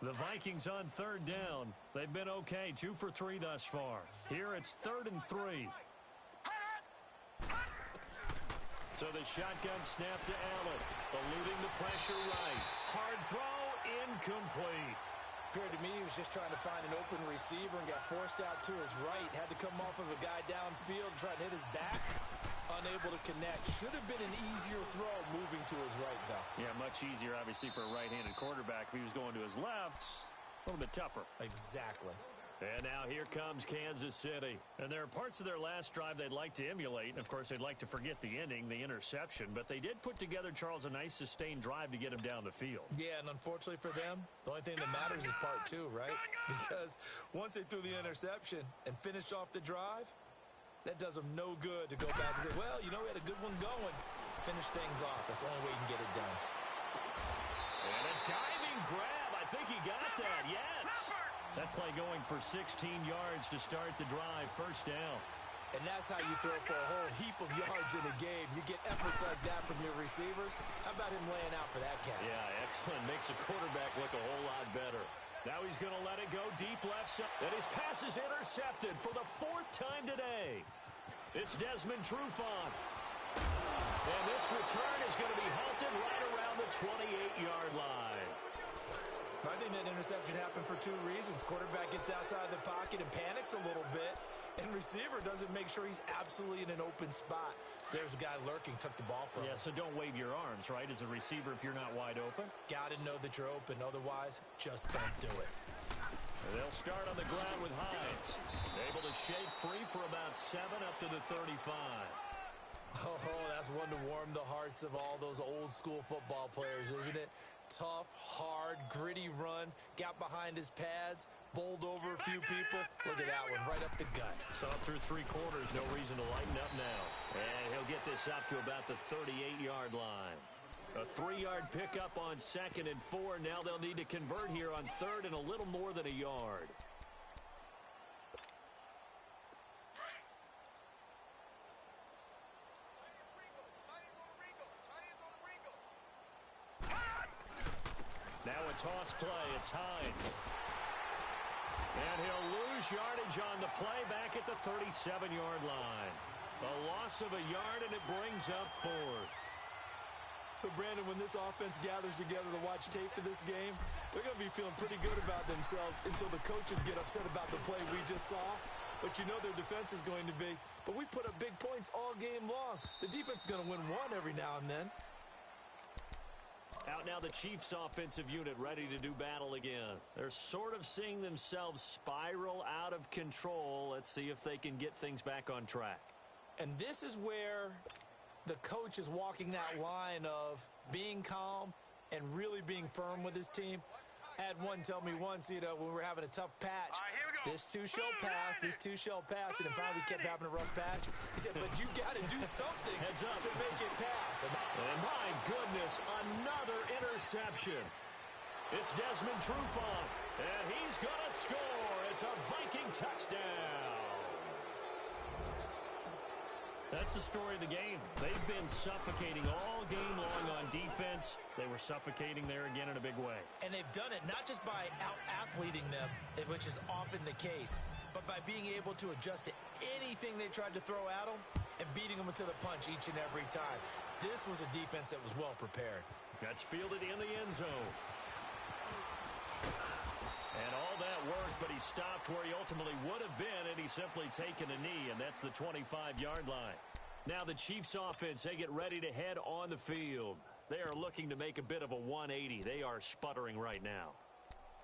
The Vikings on third down. They've been okay, 2 for 3 thus far. Here it's 3rd and 3. So the shotgun snap to Allen, eluding the pressure right. Hard throw, incomplete. Appeared to me he was just trying to find an open receiver and got forced out to his right. Had to come off of a guy downfield, trying to hit his back. Unable to connect. Should have been an easier throw moving to his right, though. Yeah, much easier, obviously, for a right-handed quarterback. If he was going to his left, a little bit tougher. Exactly. And now here comes Kansas City. And there are parts of their last drive they'd like to emulate. Of course, they'd like to forget the ending, the interception. But they did put together, Charles, a nice sustained drive to get him down the field. Yeah, and unfortunately for them, the only thing that matters is part 2, right? Because once they threw the interception and finished off the drive, that does them no good to go back and say, well, you know, we had a good one going. Finish things off. That's the only way you can get it done. And a diving grab. I think he got that. Yes. That play going for 16 yards to start the drive. First down. And that's how you throw for a whole heap of yards in a game. You get efforts like that from your receivers. How about him laying out for that cat? Yeah, excellent. Makes the quarterback look a whole lot better. Now he's going to let it go deep left side. And his pass is intercepted for the 4th time today. It's Desmond Trufant. And this return is going to be halted right around the 28-yard line. I think that interception happened for 2 reasons. Quarterback gets outside the pocket and panics a little bit. And receiver doesn't make sure he's absolutely in an open spot. So there's a guy lurking, took the ball from him. Yeah, so don't wave your arms, right, as a receiver if you're not wide open. Got to know that you're open. Otherwise, just don't do it. And they'll start on the ground with Hines. Able to shake free for about 7 up to the 35. Oh, that's one to warm the hearts of all those old school football players, isn't it? Tough, hard, gritty run. Got behind his pads, bowled over a few people. Look at that one, right up the gut. So up through 3 quarters, no reason to lighten up now. And he'll get this up to about the 38-yard line. A 3-yard pickup on 2nd and 4. Now they'll need to convert here on 3rd and a little more than a yard. Now a toss play. It's Hines. And he'll lose yardage on the play back at the 37-yard line. A loss of a yard, and it brings up 4th. So, Brandon, when this offense gathers together to watch tape for this game, they're going to be feeling pretty good about themselves until the coaches get upset about the play we just saw. But you know their defense is going to be. But we put up big points all game long. The defense is going to win one every now and then. Out now the Chiefs offensive unit ready to do battle again. They're sort of seeing themselves spiral out of control. Let's see if they can get things back on track. And this is where the coach is walking that line of being calm and really being firm with his team. I had one tell me once, you know, when we were having a tough patch, this too shall pass, this too shall pass, and then finally kept having a rough patch. He said, but you got to do something to make it pass. And my goodness, another interception. It's Desmond Trufant, and he's going to score. It's a Viking touchdown. That's the story of the game. They've been suffocating all game long on defense. They were suffocating there again in a big way. And they've done it not just by out-athleting them, which is often the case, but by being able to adjust to anything they tried to throw at them and beating them to the punch each and every time. This was a defense that was well prepared. That's fielded in the end zone. And all that worked, but he stopped where he ultimately would have been, and he's simply taken a knee, and that's the 25-yard line. Now the Chiefs offense, they get ready to head on the field. They are looking to make a bit of a 180. They are sputtering right now.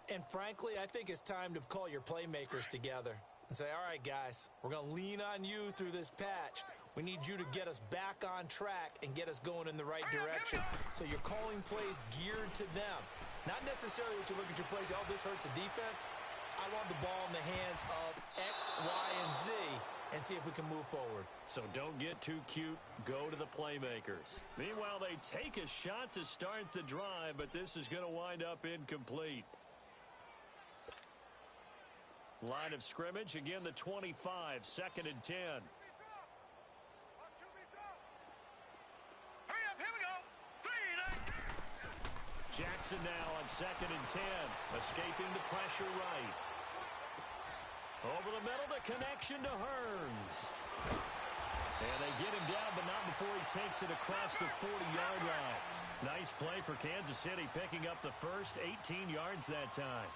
And frankly, I think it's time to call your playmakers together and say, all right, guys, we're going to lean on you through this patch. We need you to get us back on track and get us going in the right direction. So you're calling plays geared to them. Not necessarily what you look at your plays, oh, this hurts the defense. I want the ball in the hands of X, Y, and Z and see if we can move forward. So don't get too cute. Go to the playmakers. Meanwhile, they take a shot to start the drive, but this is going to wind up incomplete. Line of scrimmage, again the 25, 2nd and 10. Jackson now on 2nd and 10, escaping the pressure right. Over the middle, the connection to Hearns. And they get him down, but not before he takes it across the 40-yard line. Nice play for Kansas City, picking up the first 18 yards that time.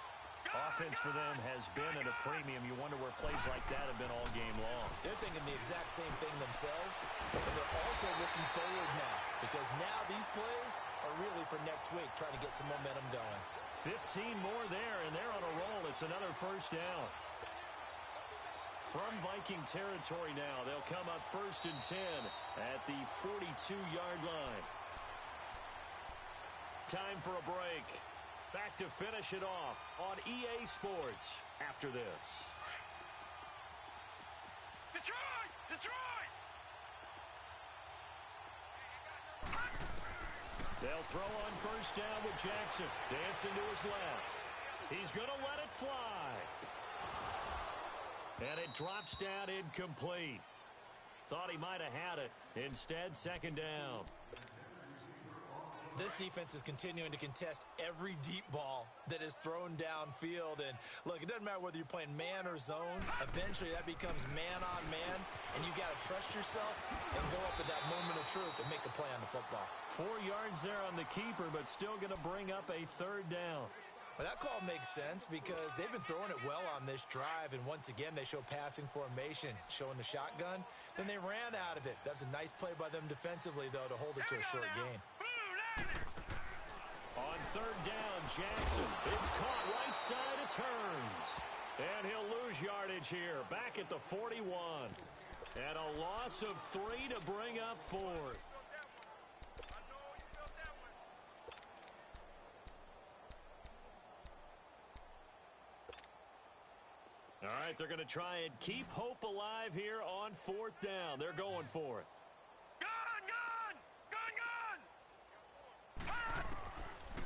Offense for them has been at a premium. You wonder where plays like that have been all game long. They're thinking the exact same thing themselves, but they're also looking forward now because now these plays are really for next week, trying to get some momentum going. 15 more there, and they're on a roll. It's another first down. From Viking territory now, they'll come up 1st and 10 at the 42-yard line. Time for a break. Back to finish it off on EA Sports after this. Detroit! Detroit! They'll throw on first down with Jackson. Dancing to his left. He's going to let it fly. And it drops down incomplete. Thought he might have had it. Instead, 2nd down. This defense is continuing to contest every deep ball that is thrown downfield. And look, it doesn't matter whether you're playing man or zone. Eventually, that becomes man on man. And you got to trust yourself and go up at that moment of truth and make a play on the football. 4 yards there on the keeper, but still going to bring up a 3rd down. Well, that call makes sense because they've been throwing it well on this drive. And once again, they show passing formation, showing the shotgun. Then they ran out of it. That's a nice play by them defensively, though, to hold it to a short gain. On 3rd down, Jackson. It's caught right side. It's Hearns. And he'll lose yardage here. Back at the 41. And a loss of 3 to bring up 4th. All right, they're going to try and keep hope alive here on 4th down. They're going for it.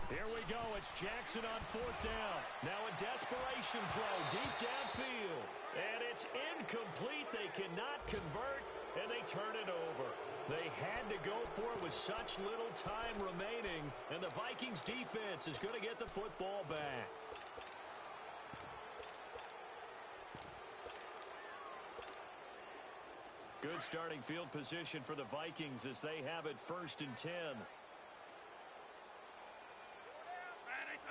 Here we go. It's Jackson on 4th down. Now a desperation throw deep downfield. And it's incomplete. They cannot convert, and they turn it over. They had to go for it with such little time remaining, and the Vikings defense is going to get the football back. Good starting field position for the Vikings as they have it 1st and 10.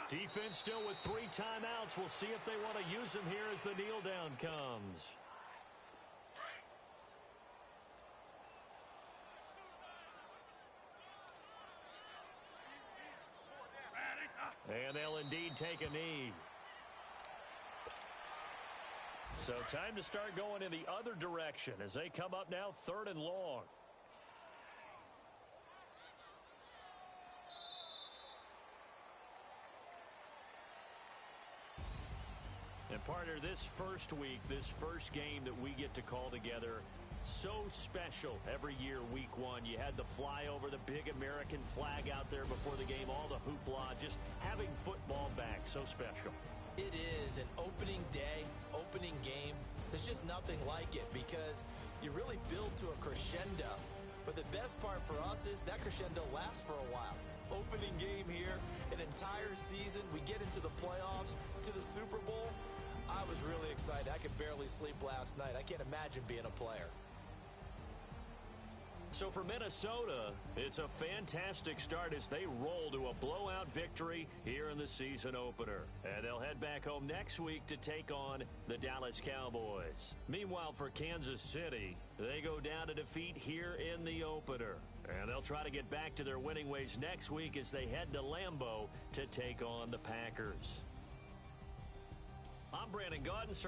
Defense still with 3 timeouts. We'll see if they want to use them here as the kneel down comes. And they'll indeed take a knee. So time to start going in the other direction as they come up now 3rd and long. And partner, this first week, this first game that we get to call together, so special every year, week 1. You had the flyover, the big American flag out there before the game, all the hoopla, just having football back, so special. It is an opening day, opening game. There's just nothing like it because you really build to a crescendo. But the best part for us is that crescendo lasts for a while. Opening game here, an entire season, we get into the playoffs, to the Super Bowl. I was really excited. I could barely sleep last night. I can't imagine being a player. So for Minnesota, it's a fantastic start as they roll to a blowout victory here in the season opener. And they'll head back home next week to take on the Dallas Cowboys. Meanwhile, for Kansas City, they go down to defeat here in the opener. And they'll try to get back to their winning ways next week as they head to Lambeau to take on the Packers. I'm Brandon Gaudin.